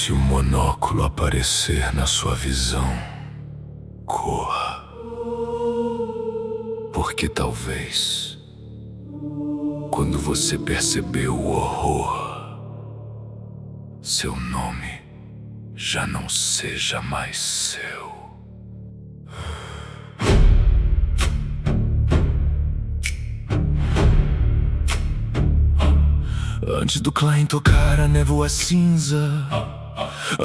Se o monóculo aparecer na sua visão, corra. Porque talvez, quando você perceber o horror, seu nome já não seja mais seu. Antes do Klein tocar a névoa cinza,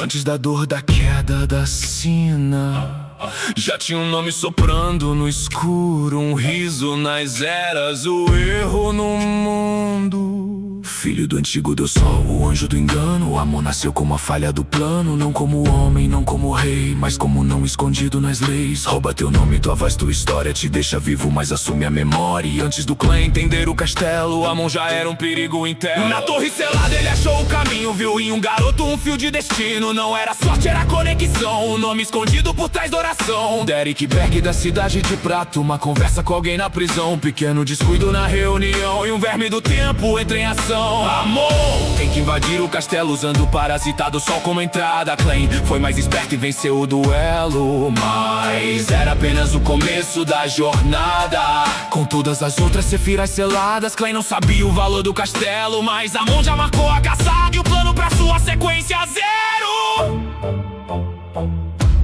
antes da dor da queda da sina, já tinha um nome soprando no escuro, um riso nas eras, o erro no mundo. Filho do antigo Deus Sol, o anjo do engano, o amor nasceu como a falha do plano. Não como homem, não como rei, mas como não escondido nas leis. Rouba teu nome, tua voz, tua história, te deixa vivo, mas assume a memória. E antes do clã entender o castelo, Amon já era um perigo interno. Na torre selada ele achou o caminho, viu em um garoto um fio de destino. Não era sorte, era conexão, o nome escondido por trás da oração. Derek Berg da cidade de Prato, uma conversa com alguém na prisão. Um pequeno descuido na reunião e um verme do tempo entra em ação. Amor, tem que invadir o castelo usando o parasitado sol como entrada. Klein foi mais esperto e venceu o duelo, mas era apenas o começo da jornada. Com todas as outras sefiras seladas, Klein não sabia o valor do castelo, mas Amon já marcou a caçada e o plano pra sua sequência zero.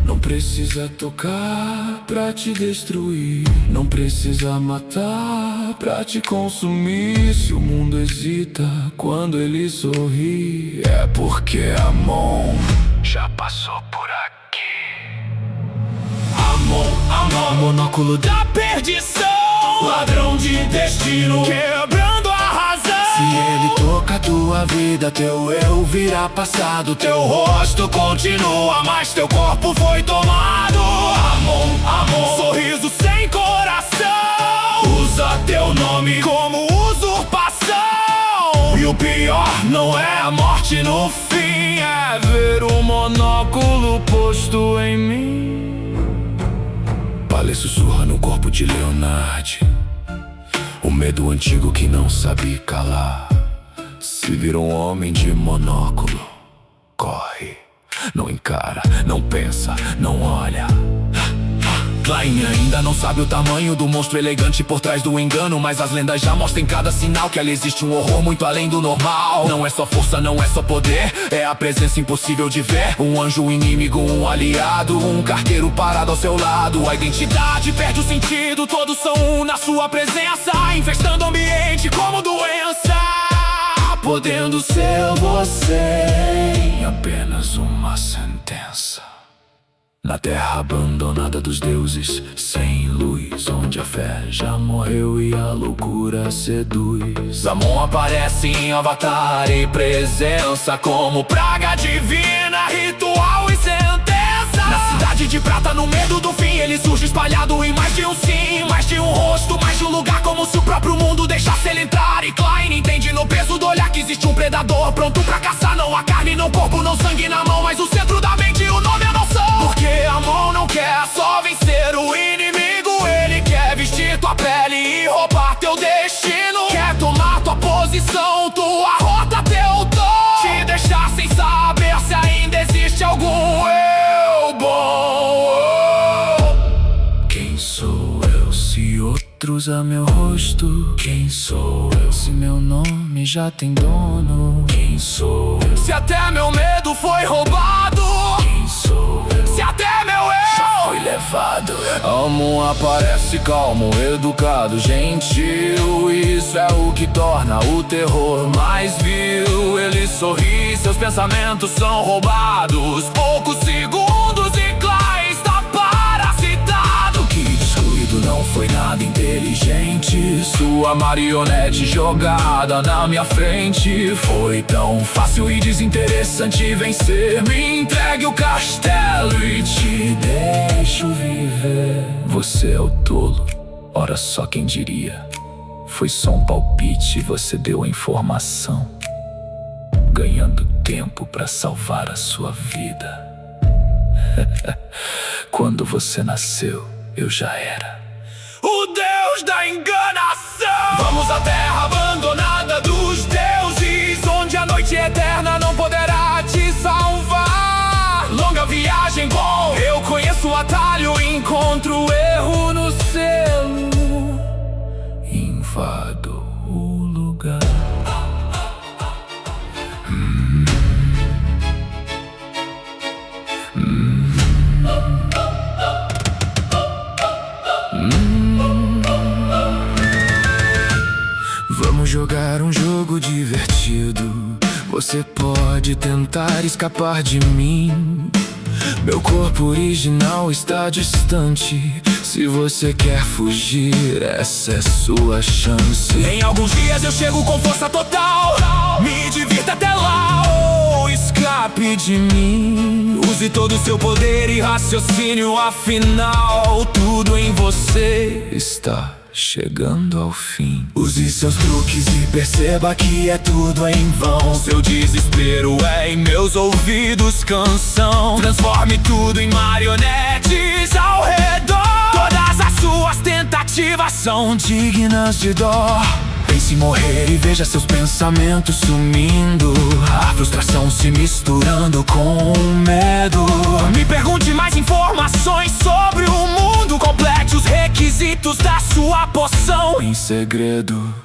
Não precisa tocar pra te destruir, não precisa matar pra te consumir. Se o mundo hesita quando ele sorri, é porque Amon já passou por aqui. Amon, monóculo da perdição, ladrão de destino, quebrando a razão. Se ele toca tua vida, teu eu vira passado. Teu rosto continua, mas teu corpo foi tomado. Amon, sorriso sem coração, usa teu nome como usurpação. E o pior não é a morte no fim, é ver o monóculo posto em mim. Palha sussurra no corpo de Leonard, o medo antigo que não sabe calar. Se vira um homem de monóculo, corre, não encara, não pensa, não olha. Klein ainda não sabe o tamanho do monstro elegante por trás do engano, mas as lendas já mostram em cada sinal que ali existe um horror muito além do normal. Não é só força, não é só poder, é a presença impossível de ver. Um anjo, um inimigo, um aliado, um carteiro parado ao seu lado. A identidade perde o sentido, todos são um na sua presença, infestando o ambiente como doença, podendo ser você em apenas uma sentença. Na terra abandonada dos deuses, sem luz, onde a fé já morreu e a loucura seduz, Amon aparece em avatar e presença, como praga divina, ritual e sentença. Na cidade de prata, no medo do fim, ele surge espalhado em mais de um sim, mais de um rosto, mais de um lugar, como se o próprio mundo deixasse ele entrar. E Klein entende no peso do olhar que existe um predador pronto pra caçar. Não há carne, não corpo, não sangue na mão, mas o centro da mente e o nome é noção. Porque Amon não quer só vencer o inimigo, ele quer vestir tua pele e roubar teu destino. Quer tomar tua posição, tua rota, teu dom, te deixar sem saber se ainda existe algum eu bom. Quem sou eu se outros a meu rosto? Quem sou eu se meu nome já tem dono? Quem sou eu se até meu medo foi roubado? Quem sou eu se até meu eu já foi levado? Amon aparece calmo, educado, gentil, isso é o que torna o terror mais vil. Ele sorri, seus pensamentos são roubados, poucos segundos e Klein está parasitado. Que descuido, não foi nada inteligente, sua marionete jogada na minha frente. Foi tão fácil e desinteressante vencer. Me entregue o castelo e te deixo viver. Você é o tolo, ora só quem diria. Foi só um palpite, você deu a informação, ganhando tempo pra salvar a sua vida. Quando você nasceu, eu já era o deus da enganação. Vamos à terra abandonada dos deuses, onde a noite eterna não poderá te salvar. jogo divertido. Você pode tentar escapar de mim. Meu corpo original está distante. Se você quer fugir, essa é sua chance. Em alguns dias eu chego com força total. Me divirta até lá, ou escape de mim. Use todo o seu poder e raciocínio. Afinal, tudo em você está chegando ao fim. Use seus truques e perceba que é tudo em vão. Seu desespero é em meus ouvidos canção. Transforme tudo em marionetes ao redor. Todas as suas tentativas são dignas de dó. Pense em morrer e veja seus pensamentos sumindo. A frustração se misturando com o medo. Me pergunte mais informações sobre o mundo. Complete os requisitos da sua poção em segredo.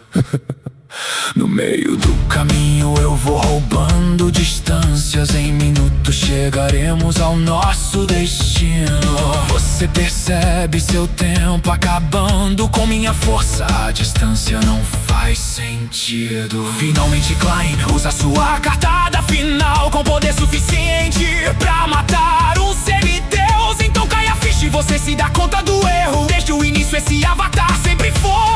No meio do caminho eu vou roubando distâncias. Em minutos chegaremos ao nosso destino. Você percebe seu tempo acabando com minha força. A distância não faz sentido. Finalmente Klein usa sua cartada final, com poder suficiente pra matar um semideus. Então cai a ficha e você se dá conta do erro. Desde o início esse avatar sempre foi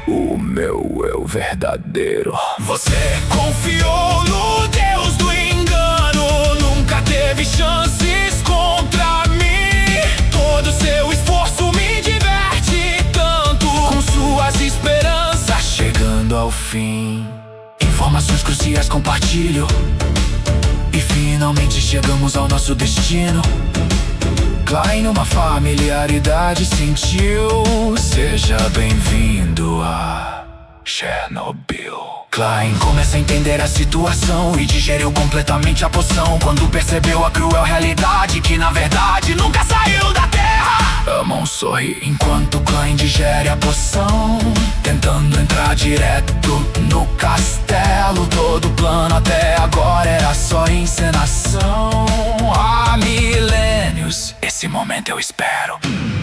o meu eu verdadeiro. Você confiou no Deus do engano. Nunca teve chances contra mim. Todo seu esforço me diverte tanto, com suas esperanças chegando ao fim. Informações cruciais compartilho e finalmente chegamos ao nosso destino. Klein, uma familiaridade sentiu. Seja bem-vindo a Chernobyl. Klein começa a entender a situação e digeriu completamente a poção, quando percebeu a cruel realidade, que na verdade nunca saiu da Terra. Amon sorri enquanto Klein digere a poção, tentando entrar direto no castelo. Todo plano até agora era só encenação. Há milênios esse momento eu espero.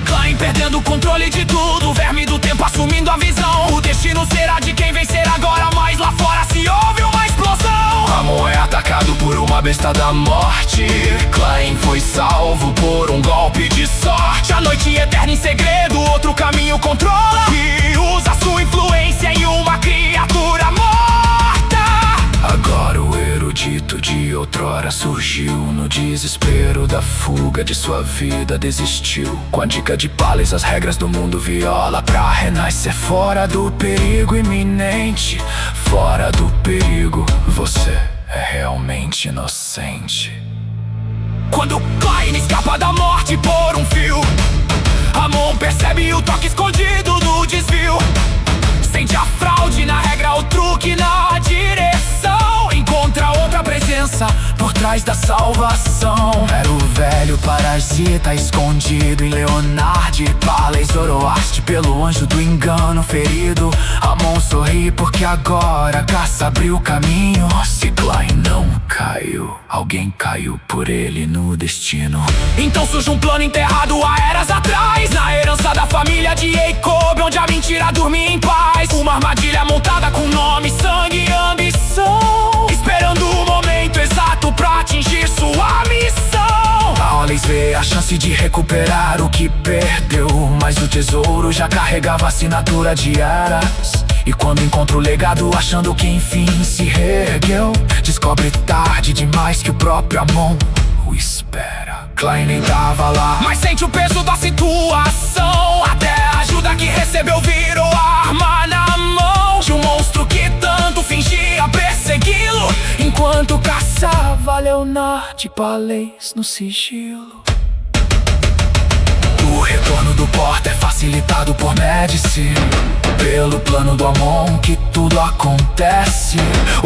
Klein perdendo o controle de tudo, o verme do tempo assumindo a visão. O destino será de quem vencer agora, mas lá fora se ouve uma explosão. Amon é atacado por uma besta da morte. Klein foi salvo por um golpe de sorte. A noite eterna em segredo, outro caminho controla e usa sua influência em uma criatura morta. Agora o erudito de outrora surgiu. No desespero da fuga de sua vida desistiu. Com a dica de Pales as regras do mundo viola, pra renascer fora do perigo iminente. Fora do perigo, você é realmente inocente. Quando Klein escapa da morte por um fio, Amon percebe o toque escondido no desvio. Sente a fraude na regra, o truque na direção. Encontra outra presença por trás da salvação. Era o velho parasita escondido em Leonard e Pales Zoroaste, pelo anjo do engano ferido. Amon sorri porque agora a caça abriu caminho. Se Klein não caiu, alguém caiu por ele no destino. Então surge um plano enterrado há eras atrás, na herança da família de Jacob, onde a mentira dormia em paz. Uma armadilha montada com nome, sangue e ambição, esperando o momento exato pra atingir sua missão. Pales vê a chance de recuperar o que perdeu, mas o tesouro já carregava a assinatura de Aras. E quando encontra o legado, achando que enfim se reergueu, descobre tarde demais que o próprio Amon o espera. Klein nem tava lá, mas sente o peso da situação. Até a ajuda que recebeu virou arma na mão de um monstro que tanto fingia persegui-lo, enquanto caçava Leonard e Pales no sigilo. O retorno do Porta é facilitado por Médici, pelo plano do Amon que tudo acontece.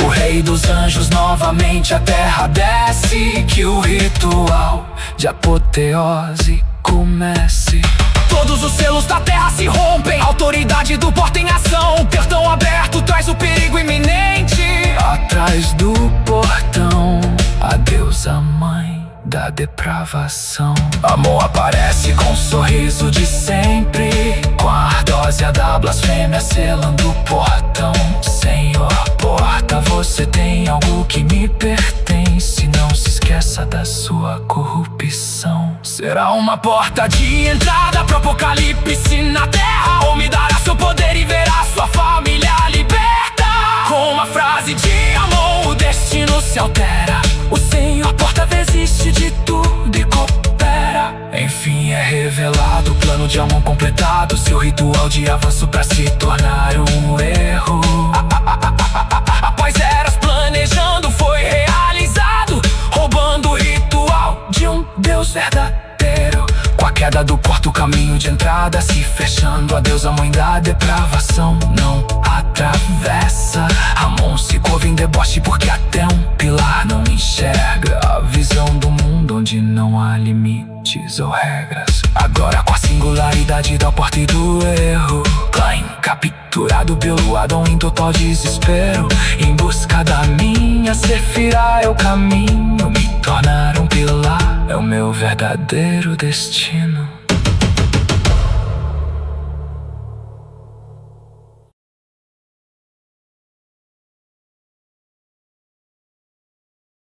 O rei dos anjos novamente a terra desce, que o ritual de apoteose comece. Todos os selos da terra se rompem, autoridade do Porta em ação. Portão aberto traz o perigo iminente. Atrás do portão, a deusa mãe da depravação. Amor aparece com um sorriso de sempre, com a ardósia da blasfêmia selando o portão. Senhor, porta, você tem algo que me pertence, não se esqueça da sua corrupção. Será uma porta de entrada pro apocalipse na terra, ou me dará seu poder e verá sua família liberta. Com uma frase de amor o destino se altera, o Senhor porta-voz existe de tudo e coopera. Enfim é revelado o plano de amor completado, seu ritual de avanço pra se tornar um erro. Após eras planejando foi realizado, roubando o ritual de um Deus verdadeiro. Com a queda do quarto caminho de entrada se fechando, a Deus a mãe da depravação não atravessa. Amon se curva em deboche porque até um pilar não enxerga a visão do mundo onde não há limites ou regras. Agora com a singularidade da porta e do erro, Caim capturado pelo Adão em total desespero, em busca da minha Sefirá é o caminho, me tornar um pilar é o meu verdadeiro destino.